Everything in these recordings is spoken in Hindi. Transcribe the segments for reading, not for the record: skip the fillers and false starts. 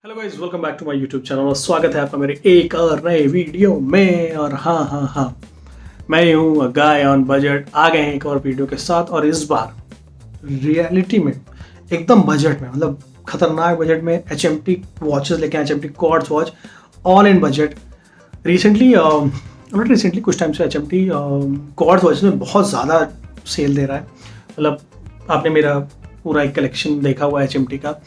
Hello guys, welcome back to my YouTube channel और स्वागत है आपका मेरे एक और नए वीडियो में। और हाँ, मैं हूँ गाय ऑन बजट। आ गए हैं एक और वीडियो के साथ और इस बार रियलिटी में एकदम बजट में, मतलब खतरनाक बजट में HMT वॉचेस लेके आए। HMT quartz watch all in budget. Recently not recently, कुछ टाइम से HMT कॉर्ड्स वॉचेस में बहुत ज़्यादा सेल दे रहा है। मतलब आपने मेरा पूरा एक कलेक्शन देखा हुआ है HMT का।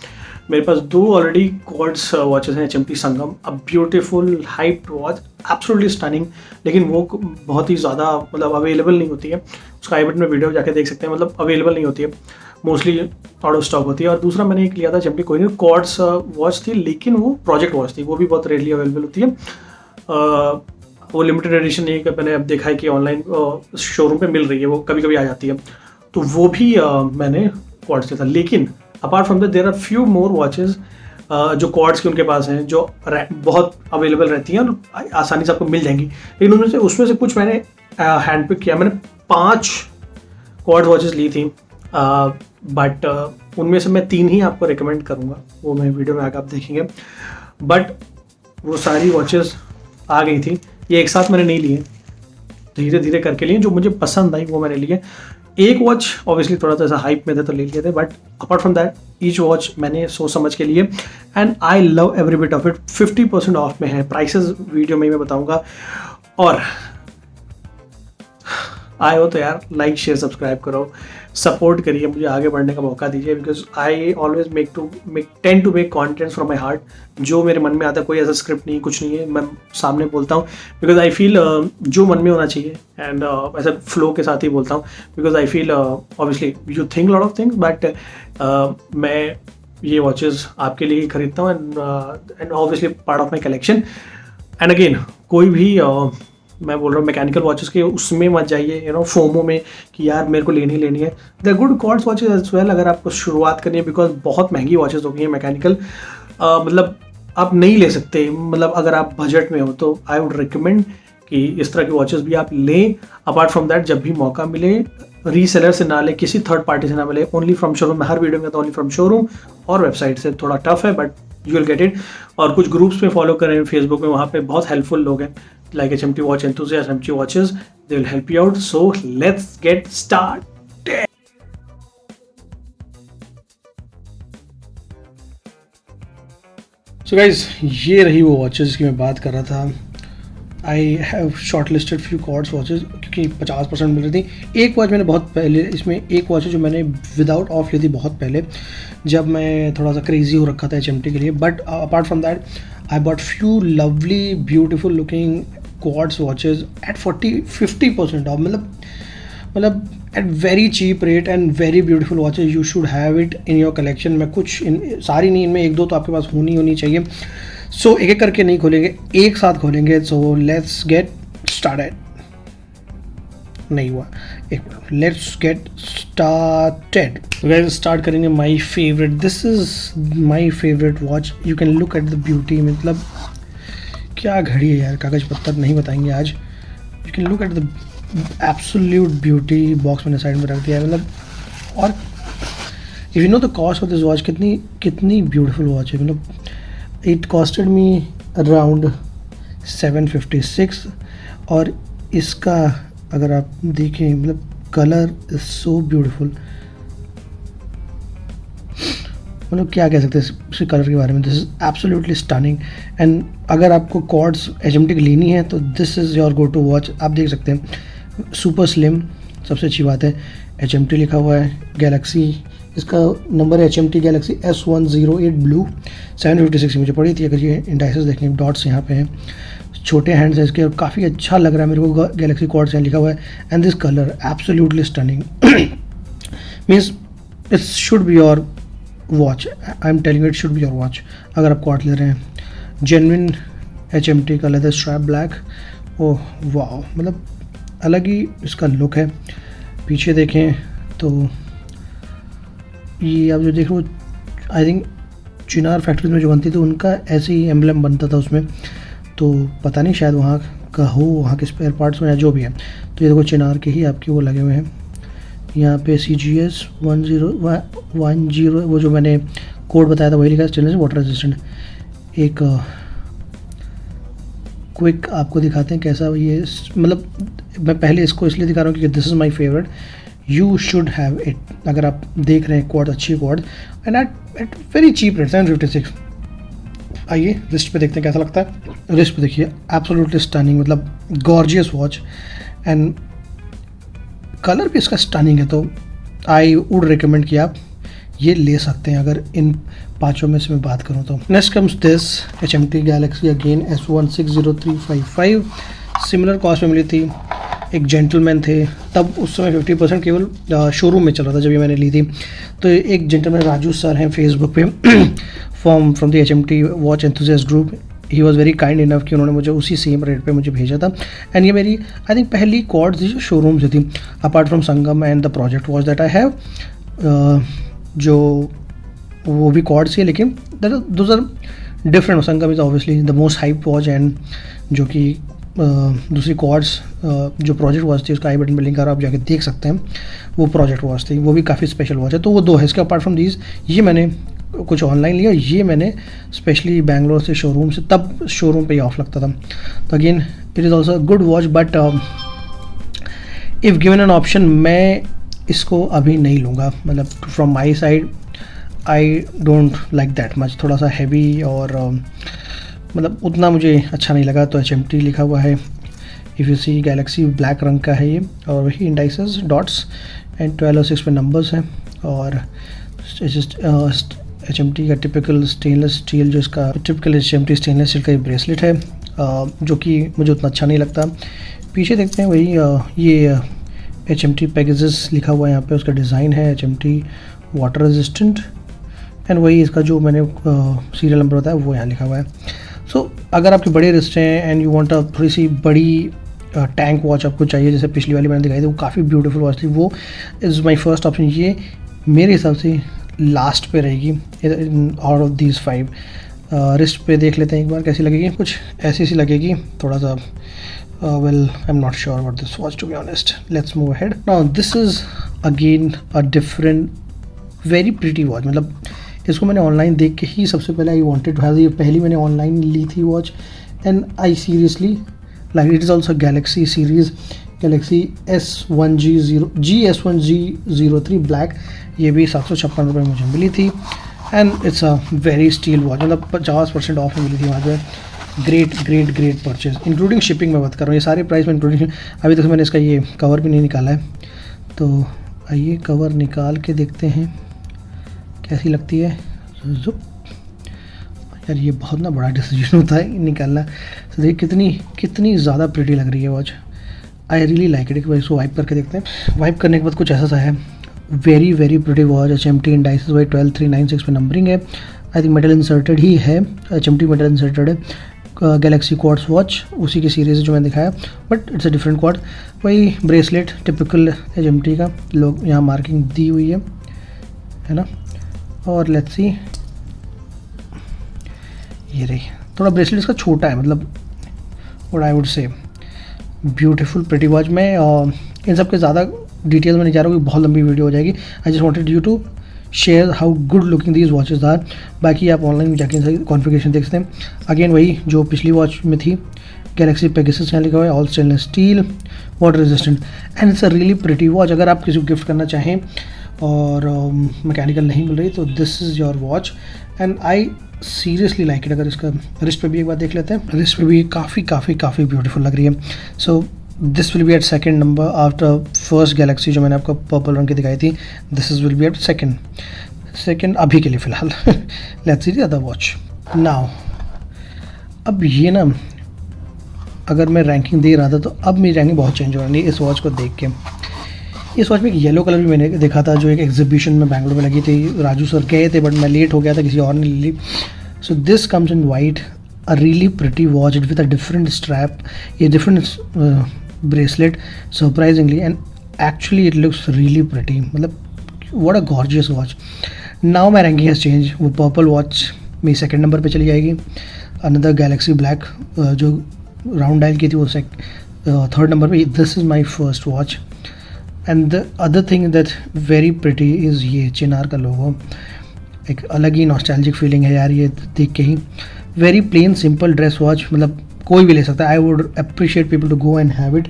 मेरे पास दो ऑलरेडी कॉर्ड्स वॉचेस हैं, HMT Sangam, a beautiful hyped watch, absolutely stunning. लेकिन वो बहुत ही ज़्यादा मतलब अवेलेबल नहीं होती है। उसका आई बटन में वीडियो जाके देख सकते हैं, मतलब अवेलेबल नहीं होती है, मोस्टली आउट ऑफ स्टॉक होती है। और दूसरा मैंने एक लिया था HMT कोई नहीं कॉर्ड्स वॉच थी, लेकिन वो प्रोजेक्ट वॉच थी, वो भी बहुत रेयरली अवेलेबल होती है। वो लिमिटेड एडिशन नहीं है, मैंने अब देखा है कि ऑनलाइन शोरूम पे मिल रही है, वो कभी कभी आ जाती है, तो वो भी मैंने कॉर्ड्स लिया था। लेकिन apart from that there are few more watches जो कॉर्ड्स के उनके पास हैं, जो बहुत अवेलेबल रहती हैं और आसानी से आपको मिल जाएंगी। लेकिन उसमें से कुछ मैंने हैंड पिक किया। मैंने 5 कॉर्ड वॉचेस ली थी, बट उनमें से मैं 3 ही आपको रिकमेंड करूँगा, वो मैं वीडियो में आगे आप देखेंगे। बट वो सारी वॉचेस आ गई थी, ये एक साथ मैंने नहीं लिए, धीरे धीरे करके लिए। जो मुझे पसंद आई वो मैंने लिए। एक वॉच ऑब्वियसली थोड़ा सा ऐसा हाइप में थे तो ले लिए थे, but apart from that each watch मैंने सोच समझ के लिए। And I love every bit of it. 50% of में है, प्राइसेस वीडियो में ही मैं बताऊंगा। और आए हो तो यार लाइक शेयर सब्सक्राइब करो, सपोर्ट करिए, मुझे आगे बढ़ने का मौका दीजिए। Because I always tend to make contents from my heart. जो मेरे मन में आता है, कोई ऐसा स्क्रिप्ट नहीं, कुछ नहीं है, मैं सामने बोलता हूँ बिकॉज आई फील जो मन में होना चाहिए। एंड ऐसा फ्लो के साथ ही बोलता हूँ because I feel obviously you think lot of things, but मैं ये वॉचेस आपके लिए ही खरीदता हूँ and obviously part of my collection. And again कोई भी मैं बोल रहा हूँ मैकेनिकल वॉचेस के उसमें मत जाइए, फोमो में कि यार मेरे को लेनी है। The good quartz watches as well, अगर आपको शुरुआत करनी है, बिकॉज बहुत महंगी वॉचेस हो गई हैं मैकेनिकल, मतलब आप नहीं ले सकते। मतलब अगर आप बजट में हो तो आई वुड रिकमेंड कि इस तरह की वॉचेस भी आप लें। अपार्ट फ्रॉम दैट जब भी मौका मिले, रीसेलर से ना ले, किसी थर्ड पार्टी से ना मिले, ओनली फ्रॉम शोरूम। मैं हर वीडियो में तो ओनली फ्रॉम शोरूम और वेबसाइट से। थोड़ा टफ है but you will get it. और कुछ ग्रुप्स में फॉलो करें फेसबुक में, वहाँ पे बहुत हेल्पफुल लोग हैं, like HMT watch enthusiasts, HMT watches, they will help you out. So let's get started. So guys, ये रही वो वॉचेस जिसकी मैं बात कर रहा था। I have shortlisted few quartz watches क्योंकि 50% मिल रही थी। एक वॉच मैंने बहुत पहले, इसमें एक वॉच है जो मैंने विदाउट ऑफ ली थी बहुत पहले, जब मैं थोड़ा सा क्रेजी हो रखा था HMT के लिए। But apart from that I bought few lovely beautiful looking quartz watches at 50% off, मतलब at very cheap rate and very beautiful watches. You should have it in your collection. मैं कुछ सारी नहीं, इनमें एक दो तो आपके पास होनी चाहिए। सो एक एक करके नहीं खोलेंगे, एक साथ खोलेंगे। So let's get started. नहीं हुआ, एक minute, let's get started. Guys start करेंगे my favourite. This is my favourite watch. You can look at the beauty. मतलब क्या घड़ी है यार, कागज पत्थर नहीं बताएंगे आज। You can look at the absolute beauty. Box मैंने साइड में रख दिया है, मतलब। और if you know the cost of this watch, कितनी ब्यूटीफुल वॉच है। मतलब इट कॉस्टेड मी अराउंड 756। और इसका अगर आप देखें, मतलब कलर इज सो ब्यूटीफुल। मतलब क्या कह सकते हैं इसके कलर के बारे में। This is absolutely stunning. And अगर आपको कॉर्ड्स HMT की लेनी है तो this is your go to watch. आप देख सकते हैं, सुपर स्लिम, सबसे अच्छी बात है। HMT लिखा हुआ है, गैलेक्सी इसका नंबर है, HMT गैलेक्सी S108 ब्लू 756 मुझे पड़ी थी। अगर ये इंडाइसेस देखें, डॉट्स यहाँ पे हैं, छोटे हैंड्स हैं इसके, और काफ़ी अच्छा लग रहा है मेरे को। गैलेक्सी कॉर्ड्स यहाँ लिखा हुआ है and this colour absolutely stunning. Means it should be your watch. I am telling it should be your watch अगर आप कॉर्ड ले रहे हैं। जेन्युइन HMT का लेदर स्ट्रैप ब्लैक। ओह वाह, मतलब अलग ही इसका लुक है। पीछे देखें तो ये आप जो देख रहे हो, आई थिंक चिनार फैक्ट्रीज में जो बनती थी उनका ऐसे ही एम्बलम बनता था उसमें। तो पता नहीं शायद वहाँ का हो, वहाँ के स्पेयर पार्ट्स में या जो भी है। तो ये देखो चिनार के ही आपके वो लगे हुए हैं। यहाँ पे CGS 1010 वो जो मैंने कोड बताया था वही लिखा है, स्टेनलेस वाटर रेजिस्टेंट। एक क्विक आपको दिखाते हैं कैसा ये, मतलब मैं पहले इसको इसलिए दिखा रहा हूँ क्योंकि this is my favourite, you should have it. अगर आप देख रहे हैं क्वाड, अच्छी quartz and at very cheap rate 756। आइए रिस्ट पे देखते हैं कैसा लगता है। रिस्ट पे देखिए, एब्सोल्युटली स्टनिंग, मतलब गॉर्जियस वॉच एंड कलर भी इसका स्टनिंग है। तो आई वुड रिकमेंड कि आप ये ले सकते हैं अगर इन पाँचों में से मैं बात करूँ तो। Next comes this HMT Galaxy again S160355। Similar cost में मिली थी, एक जेंटलमैन थे तब, उस समय 50% केवल शोरूम में चल रहा था जब ये मैंने ली थी। तो एक जेंटलमैन राजू सर हैं फेसबुक पे from the HMT watch enthusiast group, he was very kind enough कि उन्होंने मुझे उसी सेम रेट पे मुझे भेजा था। एंड ये मेरी आई थिंक पहली कॉर्ड थी जो शोरूम से थी, apart from Sangam and the project watch that I have, जो वो भी कॉर्ड्स ही, लेकिन those are different. Sangam is obviously the most hype watch and जो कि दूसरी कॉर्ड्स जो प्रोजेक्ट वॉच थी उसका आई बटन पे लिंक आ रहा, आप जाके देख सकते हैं, वो प्रोजेक्ट वॉच थी, वो भी काफ़ी स्पेशल वॉच है। तो वो दो है। इसके अपार्ट फ्रॉम दीज ये मैंने कुछ ऑनलाइन लिया, ये मैंने स्पेशली बैंगलोर से शोरूम से, तब शोरूम पे ही ऑफ लगता था। तो again it is also good watch, but if given an option मैं इसको अभी नहीं लूँगा। मतलब from my side I don't like that much, थोड़ा सा हैवी और मतलब उतना मुझे अच्छा नहीं लगा। तो HMT लिखा हुआ है, if you see Galaxy black रंग का है ये, और वही इंडाइसेस डॉट्स एंड 12 और 6 पे नंबर्स हैं। और HMT का टिपिकल स्टेनलेस स्टील, जो इसका टिपिकल HMT स्टेनलेस स्टील का ब्रेसलेट है, जो कि मुझे उतना अच्छा नहीं लगता। पीछे देखते हैं वही ये HMT पेगासस लिखा हुआ है यहाँ पे, उसका डिज़ाइन है HMT वाटर रेजिस्टेंट, एंड वही इसका जो मैंने सीरियल नंबर बताया वो यहाँ लिखा हुआ है। सो अगर आपके बड़े रिस्ट हैं एंड यू वांट अ थोड़ी सी बड़ी टैंक वॉच आपको चाहिए, जैसे पिछली वाली मैंने दिखाई थी वो काफ़ी ब्यूटीफुल वॉच थी, वो इज़ माई फर्स्ट ऑप्शन। ये मेरे हिसाब से लास्ट पे रहेगी आउट ऑफ दीज 5। रिस्ट पे देख लेते हैं एक बार कैसी लगेगी, कुछ ऐसी सी लगेगी, थोड़ा सा well I am not sure about this watch to be honest. Let's move ahead. Now this is again a different very pretty watch. मतलब इसको मैंने ऑनलाइन देख के ही सबसे पहले आई वांटेड टू हैव, ये पहली मैंने ऑनलाइन ली थी watch and I seriously like it is also Galaxy series, Galaxy S1G03 black. ये भी 756 रुपये मुझे मिली थी and it's a very steel watch, मतलब 50% ऑफ में मिली थी वहाँ पे। ग्रेट परचेज इंक्लूडिंग शिपिंग में बात कर रहा हूँ, ये सारे प्राइस में इंक्लूडिंग। अभी तक मैंने इसका ये कवर भी नहीं निकाला है, तो आइए कवर निकाल के देखते हैं कैसी लगती है। जुप यार, ये बहुत ना बड़ा डिसीजन होता है निकालना। तो देखिए कितनी ज़्यादा प्रिटी लग रही है watch. I really like it. एक बार इसको वाइप करके देखते हैं। वाइप करने के बाद कुछ ऐसा सा है, very pretty watch. HMT indices Y 12396 पे नंबरिंग है। आई थिंक मेटल इंसर्टेड ही है, HMT मेटल इंसर्टेड है। गैलेक्सी क्वार्ट्स वॉच उसी की सीरीज़ जो मैंने दिखाया, but it's a different quartz. वही ब्रेसलेट टिपिकल HMT का, लोग यहाँ मार्किंग दी हुई है ना। और लेट्स सी, ये रही। थोड़ा ब्रेसलेट इसका छोटा है, मतलब what I would say beautiful pretty watch. मैं इन सब के ज़्यादा डिटेल में नहीं जा रहा हूँ, बहुत लंबी वीडियो हो जाएगी। I just wanted you to share how good looking these watches are. बाकी आप ऑनलाइन में जाके इनकी कॉन्फ़िगरेशन देख सकते हैं। अगेन वही जो पिछली वॉच में थी, गैलेक्सी पेगासस यहाँ लिखा हुआ है, all stainless steel, water resistant and it's a really pretty watch. अगर आप किसी को गिफ्ट करना चाहें और मैकेनिकल नहीं मिल रही, तो this is your watch and I seriously like it. अगर इसका रिस्ट पे भी एक बार देख लेते हैं, रिस्ट पे भी काफ़ी ब्यूटीफुल लग रही है। So this will be at second number after first Galaxy जो मैंने आपको पर्पल रंग की दिखाई थी। This is will be at second अभी के लिए फ़िलहाल। Let's see the other watch now. अब ये ना, अगर मैं रैंकिंग दे रहा था तो अब मेरी रैंकिंग बहुत चेंज हो रही है इस वॉच को देख के। इस वॉच में एक येलो कलर भी मैंने देखा था, जो एक एग्जीबिशन में बैंगलोर में लगी थी। राजू सर गए थे बट मैं लेट हो गया था, किसी और ने ली। So this comes in white, a really pretty watch with a different strap, ये different bracelet surprisingly, and actually it looks really pretty. मतलब what a gorgeous watch. Now my ranking has change. वो पर्पल वॉच मेरी सेकंड नंबर पे चली जाएगी। अनदर गैलेक्सी ब्लैक जो राउंड डायल की थी वो थर्ड नंबर पे। This is my first watch and the other thing that very pretty is ये चिनार का लोगो। एक अलग ही नॉस्टैल्जिक फीलिंग है यार ये देख के ही। Very plain simple dress watch, मतलब कोई भी ले सकता है. I would appreciate people to go and have it.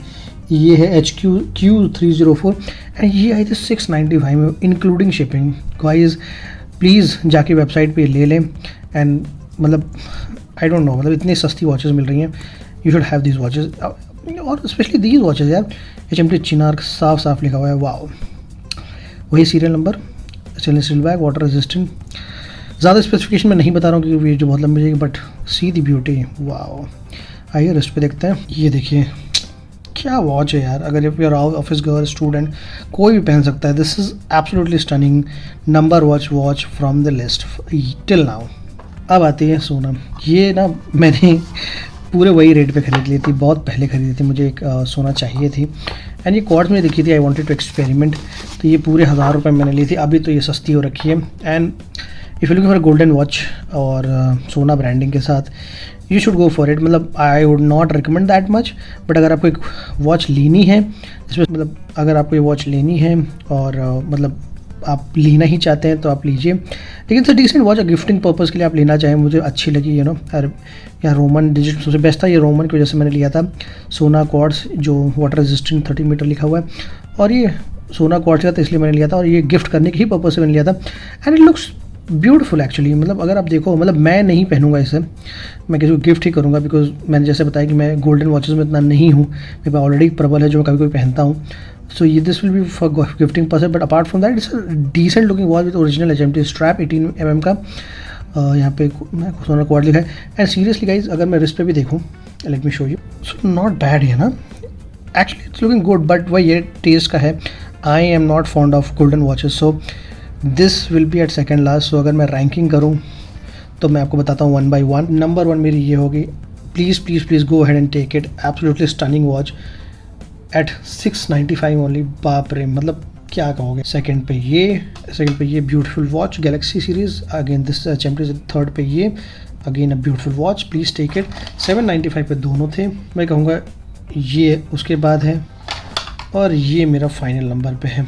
ये है HQ304 एंड ये आई थी 695 में इंक्लूडिंग शिपिंग. गाइस प्लीज़ जाके वेबसाइट पे ले लें. एंड मतलब आई डोंट नो, मतलब इतनी सस्ती वॉचेस मिल रही हैं. You should have these watches, और स्पेशली दीज वॉचेस यार. HMT चिनार साफ साफ लिखा हुआ है. वाओ, वही serial number, stainless steel bag, water resistant. ज़्यादा स्पेसिफिकेशन मैं नहीं बता रहा हूँ क्योंकि वीडियो बहुत लंबी जाएगी, but see the beauty. Wow, आइए रिस्ट पे देखते हैं. ये देखिए क्या वॉच है यार. अगर if you are office girl, student, कोई भी पहन सकता है. This is absolutely stunning number watch from the list till now. अब आती है सोना. ये ना मैंने पूरे वही रेट पे खरीद ली थी, बहुत पहले खरीदी थी. मुझे एक सोना चाहिए थी एंड ये क्वार्ट्ज में दिखी थी. I wanted to experiment. तो ये पूरे 1000 रुपये मैंने ली थी. अभी तो ये सस्ती हो रखी है. And if you looking for golden watch और सोना ब्रांडिंग के साथ, you should go for it. मतलब I would not recommend that much, but अगर आपको एक वॉच लेनी है, इसमें मतलब अगर आपको ये वॉच लेनी है और मतलब आप लेना ही चाहते हैं तो आप लीजिए. लेकिन sir decent watch gifting purpose के लिए आप लेना चाहें, मुझे अच्छी लगी. यू नो, यहाँ रोमन डिजिट सबसे बेस्ट था. ये रोमन की वजह से मैंने लिया था. सोना क्वार्ट्ज जो वाटर रेजिस्टेंट 30 मीटर लिखा हुआ है, और ये सोना क्वार्ट्ज का था इसलिए मैंने लिया था, और ये गिफ्ट करने के ही पर्पज़ से मैंने लिया था. And it looks beautiful actually. मतलब अगर आप देखो, मतलब मैं नहीं पहनूंगा इसे, मैं किसी को गिफ्ट ही करूँगा. बिकॉज मैंने जैसे बताया कि मैं गोल्डन वॉचेस में इतना नहीं हूँ, मेरे पास ऑलरेडी प्रबल है जो मैं कभी कभी पहनता हूँ. सो ये this will be for gifting person. But apart from that it's a decent looking watch with original HMT strap 18 mm का. यहाँ पे सोना क्वार्ट लिखा है. एंड सीरियसली गाइज, अगर मैं रिस्ट पे भी देखूँ, let me show you. So not bad है ना, actually it's looking good. But वही ये टेस्ट का है. I am not fond of golden watches, so this will be at second last. सो अगर मैं रैंकिंग करूँ तो मैं आपको बताता हूँ 1 by 1. नंबर 1 मेरी ये होगी. Please please please go ahead and take it. Absolutely stunning watch at 695 only. बाप रे, मतलब क्या कहोगे. सेकंड पे ये beautiful watch Galaxy series. Again this HMT. Third पे ये again a beautiful watch. Please take it. 795 पे दोनों थे. मैं कहूँगा ये उसके बाद है, और ये मेरा फाइनल नंबर पे है.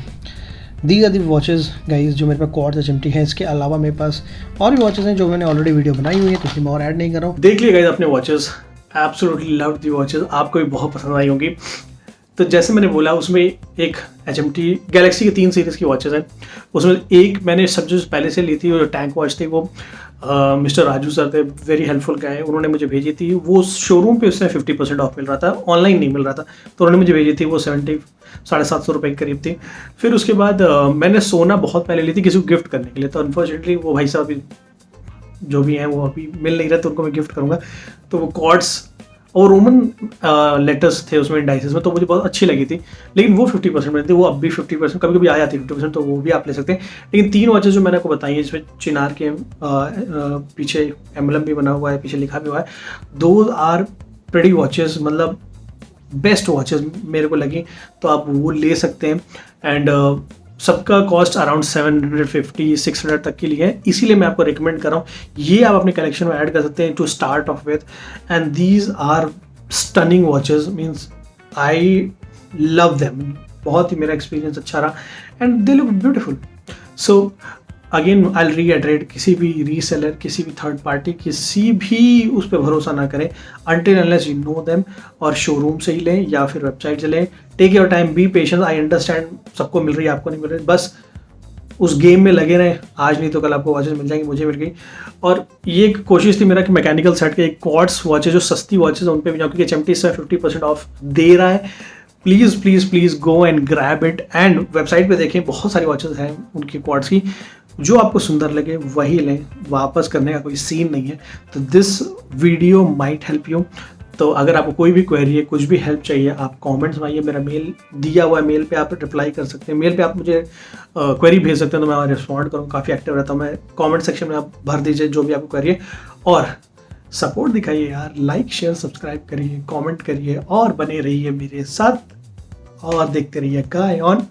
These are the watches guys जो मेरे पास क्वार्ट्ज HMT है. इसके अलावा मेरे पास और भी वॉचेज़ हैं जो मैंने ऑलरेडी वीडियो बनाई हुई है, तो इसलिए मैं और ऐड नहीं कर रहा हूँ. देख लिए गाइज अपने watches. Absolutely love the watches. आपको भी बहुत पसंद आई होंगी. तो जैसे मैंने बोला, उसमें एक HMT गैलेक्सी के 3 सीरीज़ की वॉचेज़ हैं. उसमें एक मैंने सब जो पहले से ली थी, वो टैंक वॉच थी, वो मिस्टर राजू सर थे, वेरी हेल्पफुल गाय. उन्होंने मुझे भेजी थी. वो शोरूम पे उससे 50% ऑफ मिल रहा था, ऑनलाइन नहीं मिल रहा था, तो उन्होंने मुझे भेजी थी. वो 750 रुपये के करीब थी. फिर उसके बाद मैंने सोना बहुत पहले ली थी किसी को गिफ्ट करने के लिए. तो अनफॉर्चुनेटली वो भाई साहब जो भी हैं वो अभी मिल नहीं रहे, तो उनको मैं गिफ्ट करूँगा. तो वो क्वार्ट्स और रोमन लेटर्स थे उसमें, इंडाइसेस में, तो मुझे बहुत अच्छी लगी थी. लेकिन वो 50% में थी. वो अब भी 50%, कभी कभी आ जाती है 50%, तो वो भी आप ले सकते हैं. लेकिन 3 वॉचेस जो मैंने आपको बताई है, इसमें चिनार के पीछे एम्बलम भी बना हुआ है, पीछे लिखा भी हुआ है. दो आर प्रेटी वॉचेस, मतलब बेस्ट वॉचेस मेरे को लगी, तो आप वो ले सकते हैं. एंड सबका कॉस्ट अराउंड 750-600 तक के लिए है, इसीलिए मैं आपको रिकमेंड कर रहा हूँ. ये आप अपने कलेक्शन में ऐड कर सकते हैं to start off with. And these are stunning watches, means I love them. बहुत ही मेरा एक्सपीरियंस अच्छा रहा and they look beautiful. So again I reiterate, किसी भी रीसेलर, किसी भी थर्ड पार्टी, किसी भी उस पर भरोसा ना करें until unless you know them. और शोरूम से ही लें या फिर वेबसाइट से लें. Take your time, be patience. I understand सबको मिल रही है, आपको नहीं मिल रही. बस उस गेम में लगे रहें. आज नहीं तो कल आपको वॉचेस मिल जाएंगी. मुझे मिल गई. और ये एक कोशिश थी मेरा कि मैकेनिकल सेट के एक क्वार्ट्स वॉचेस जो सस्ती वॉचेस उन पर भी जाऊँ, क्योंकि HMT से 50% ऑफ दे रहा है. Please please please go and grab it. And website पे देखें, बहुत सारी वॉचेस हैं उनकी क्वार्ट्स की. जो आपको सुंदर लगे वही लें, वापस करने का कोई सीन नहीं है. तो this video might help you. तो अगर आपको कोई भी क्वेरी है, कुछ भी हेल्प चाहिए, आप कमेंट्स में आइए. मेरा मेल दिया हुआ है, मेल पे आप रिप्लाई कर सकते हैं. मेल पे आप मुझे क्वेरी भेज सकते हैं, तो मैं रिस्पॉन्ड करूँ. काफ़ी एक्टिव रहता हूँ मैं. कमेंट सेक्शन में आप भर दीजिए जो भी आपको क्वेरी है, और सपोर्ट दिखाइए यार. लाइक शेयर सब्सक्राइब करिए, कमेंट करिए, और बने रहिए मेरे साथ, और देखते रहिए गाय ऑन